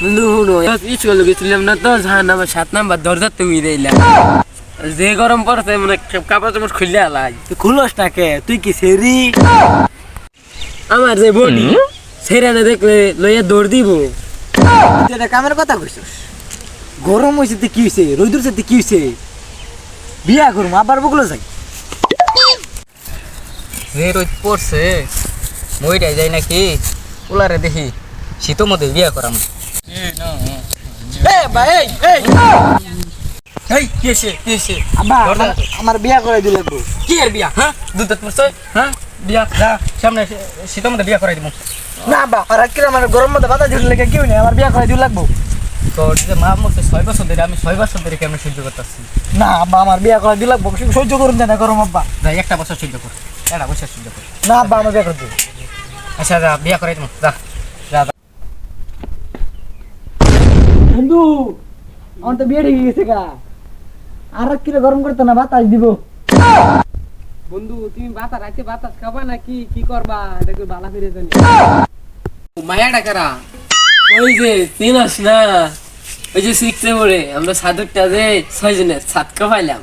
বন্ধু শুনো স্কুলে গেছিলাম না তো জাহান্নামের 7 নাম্বার দরজাতে উই দিলাম যে গরম পড়ছে মানে কাপড় চোপড় খুলে আলাই তুই খুলস না কে তুই কি সেরি আমার যে বডি সেরা না দেখলে লইয়া দৌড় দিব তুই এটা কামের কথা কইছিস গরম হইছে তে কি হইছে রোদুর সাথে কি হইছে বিয়া করুম আবার বগলো যাই যে রোদ পড়ছে মইটাই যাই নাকি ওলারে দেখি শীত মধ্যে বিয়া করাম এ ভাই এই এই কিসে আব্বা আমার বিয়া করে দিলে তো কি এর বিয়া হ্যাঁ দুধ পড়ছে হ্যাঁ বিয়া যা সামনে শীত মধ্যে বিয়া করাই দিব না আব্বা আর আজকে আমার গরম মধ্যে বাতা ঝুলে লেগে কেউ নেই আমার বিয়া করে দিলে লাগবো তোর যে মা মরছে 6 বছর ধরে আমি 6 বছর ধরে কেমন সহ্য করতেছি না আব্বা আমার বিয়া করে দিলে লাগবো সহ্য করুন না গরম আব্বা যাই একটা বছর সহ্য কর একটা বছর সহ্য কর না আব্বা আমার বিয়া করে দিবে আচ্ছা যা বিয়া করাই দিব যা যা বন্ধু আমার তো বিয়ে ঠিক গেছে গা আর কিরে গরম করতে না বাতাস দিব বন্ধু তুমি রাতে বাতাস খাবা নাকি কি করবা দেখো বালা ফিরে জানি মায়া ডাকারা ওই যে চিনাস না ওই যে শিখছে পড়ে আমরা সাধকটা যে 6 জনের 7 পাইলাম